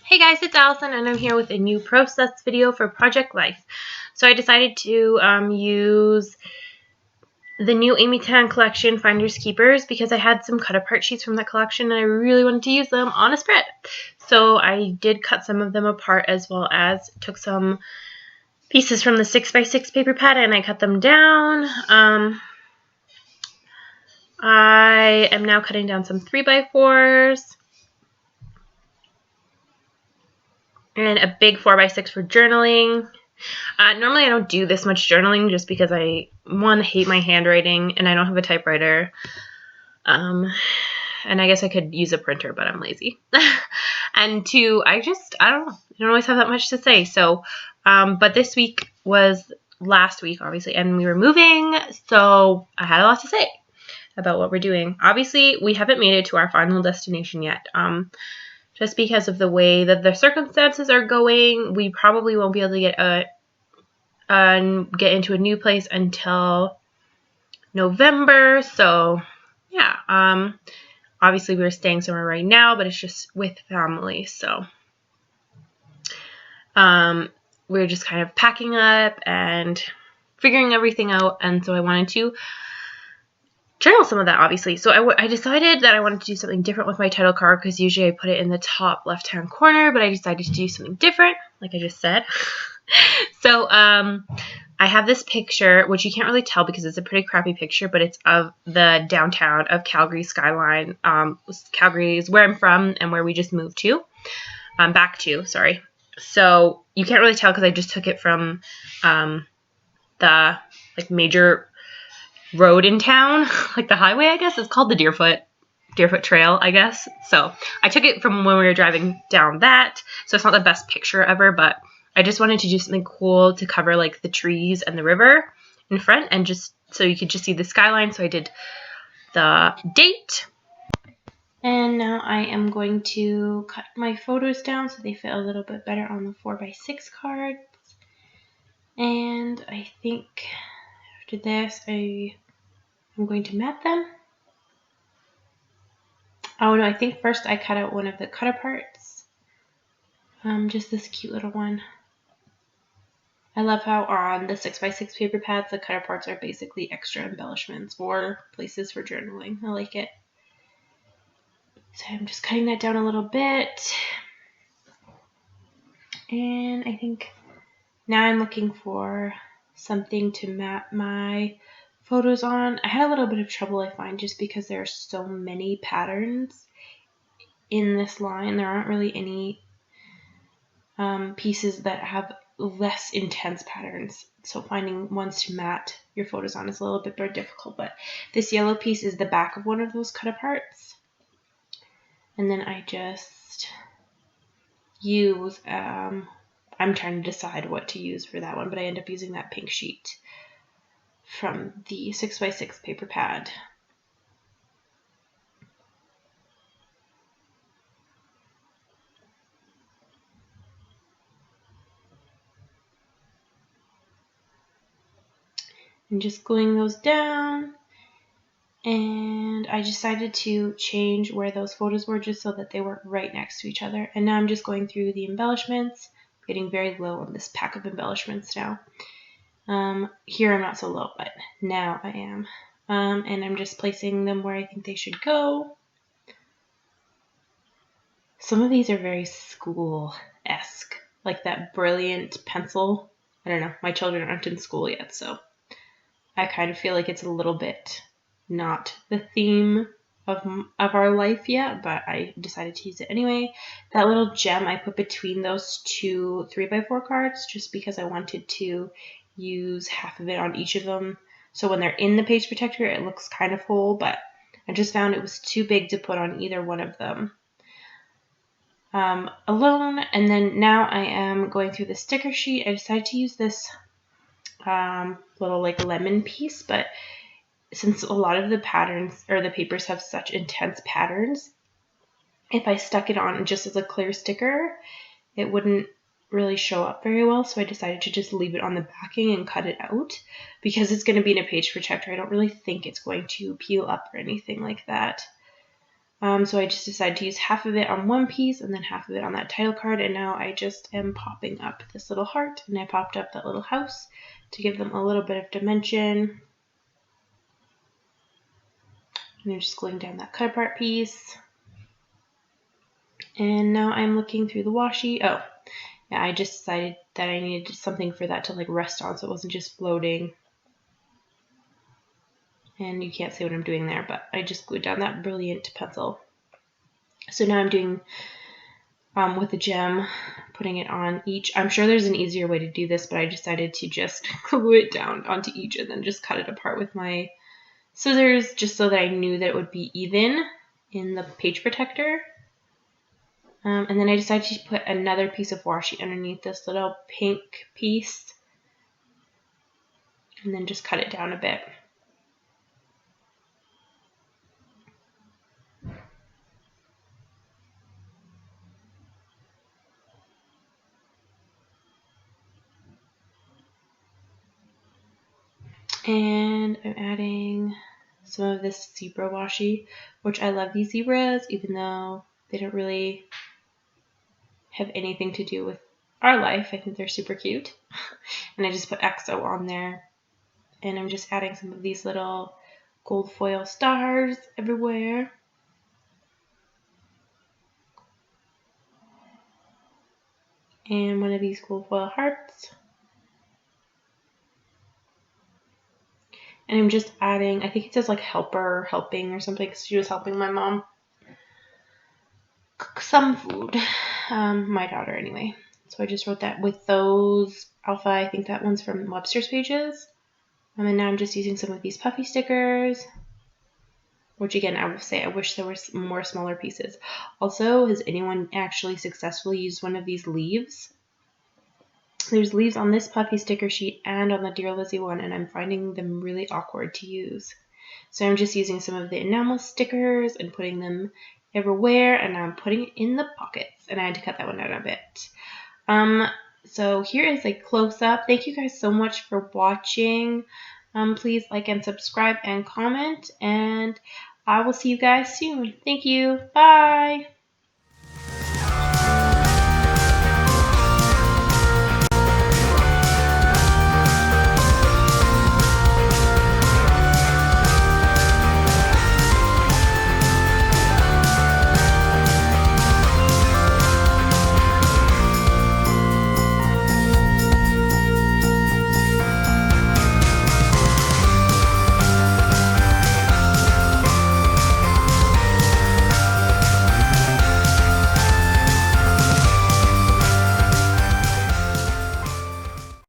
Hey guys, it's Allison and I'm here with a new process video for Project Life. So I decided to use the new Amy Tan collection, Finders Keepers, because I had some cut apart sheets from that collection and I really wanted to use them on a spread. So I did cut some of them apart, as well as took some pieces from the 6x6 paper pad and I cut them down. I am now cutting down some 3x4s. And a big 4x6 for journaling. Normally I don't do this much journaling just because I, one, hate my handwriting and I don't have a typewriter. And I guess I could use a printer, but I'm lazy. And two, I don't always have that much to say. So, but this week was last week, obviously, and we were moving, so I had a lot to say about what we're doing. Obviously, we haven't made it to our final destination yet. Just because of the way that the circumstances are going, we probably won't be able to get into a new place until November. So, yeah. Obviously, we're staying somewhere right now, but it's just with family. So, we're just kind of packing up and figuring everything out. And so I wanted to journal some of that, obviously. So I decided that I wanted to do something different with my title card, because usually I put it in the top left-hand corner, but I decided to do something different, like I just said. So I have this picture, which you can't really tell because it's a pretty crappy picture, but it's of the downtown of Calgary skyline. Calgary is where I'm from and where we just moved to, back to, sorry. So you can't really tell because I just took it from the major road in town, like the highway, I guess. It's called the Deerfoot Trail, I guess. So I took it from when we were driving down that. So it's not the best picture ever, but I just wanted to do something cool to cover like the trees and the river in front, and just so you could just see the skyline. So I did the date. And now I am going to cut my photos down so they fit a little bit better on the 4x6 cards. And I think after this, I'm going to mat them. Oh no, I think first I cut out one of the cut aparts. Just this cute little one. I love how on the 6x6 paper pads, the cut aparts are basically extra embellishments or places for journaling. I like it. So I'm just cutting that down a little bit. And I think now I'm looking for something to map my photos on. I had a little bit of trouble, I find, just because there are so many patterns in this line. There aren't really any pieces that have less intense patterns, so finding ones to mat your photos on is a little bit more difficult. But this yellow piece is the back of one of those cut aparts, and then I just use I'm trying to decide what to use for that one, but I end up using that pink sheet from the 6x6 paper pad. And just gluing those down. And I decided to change where those photos were just so that they weren't right next to each other. And now I'm just going through the embellishments, getting very low on this pack of embellishments now. Here I'm not so low, but now I am. And I'm just placing them where I think they should go. Some of these are very school-esque, like that brilliant pencil. I don't know, my children aren't in school yet, so I kind of feel like it's a little bit not the theme of our life yet, but I decided to use it anyway. That little gem I put between those two 3x4 cards just because I wanted to use half of it on each of them. So when they're in the page protector, it looks kind of whole, but I just found it was too big to put on either one of them alone. And then now I am going through the sticker sheet. I decided to use this little like lemon piece, but since a lot of the patterns or the papers have such intense patterns, if I stuck it on just as a clear sticker, it wouldn't really show up very well. So I decided to just leave it on the backing and cut it out because it's going to be in a page protector. I don't really think it's going to peel up or anything like that. So I just decided to use half of it on one piece and then half of it on that title card. And now I just am popping up this little heart, and I popped up that little house to give them a little bit of dimension. And I'm just gluing down that cut apart piece. And now I'm looking through the washi. Oh, yeah, I just decided that I needed something for that to like rest on, so it wasn't just floating. And you can't see what I'm doing there, but I just glued down that brilliant pencil. So now I'm doing with the gem, putting it on each. I'm sure there's an easier way to do this, but I decided to just glue it down onto each and then just cut it apart with my scissors, just so that I knew that it would be even in the page protector. And then I decided to put another piece of washi underneath this little pink piece, and then just cut it down a bit. And I'm adding some of this zebra washi, which I love these zebras, even though they don't really have anything to do with our life. I think they're super cute. And I just put XO on there. And I'm just adding some of these little gold foil stars everywhere. And one of these gold foil hearts. And I'm just adding, I think it says like helper, helping or something, because she was helping my mom cook some food. My daughter anyway. So I just wrote that with those alpha. I think that one's from Webster's Pages. And now I'm just using some of these puffy stickers, which again, I will say I wish there were more smaller pieces. Also, has anyone actually successfully used one of these leaves? There's leaves on this puffy sticker sheet and on the Dear Lizzie one, and I'm finding them really awkward to use. So I'm just using some of the enamel stickers and putting them everywhere, and I'm putting it in the pockets, and I had to cut that one out a bit. So here is a close-up. Thank you guys so much for watching. Please like and subscribe and comment, and I will see you guys soon. Thank you. Bye.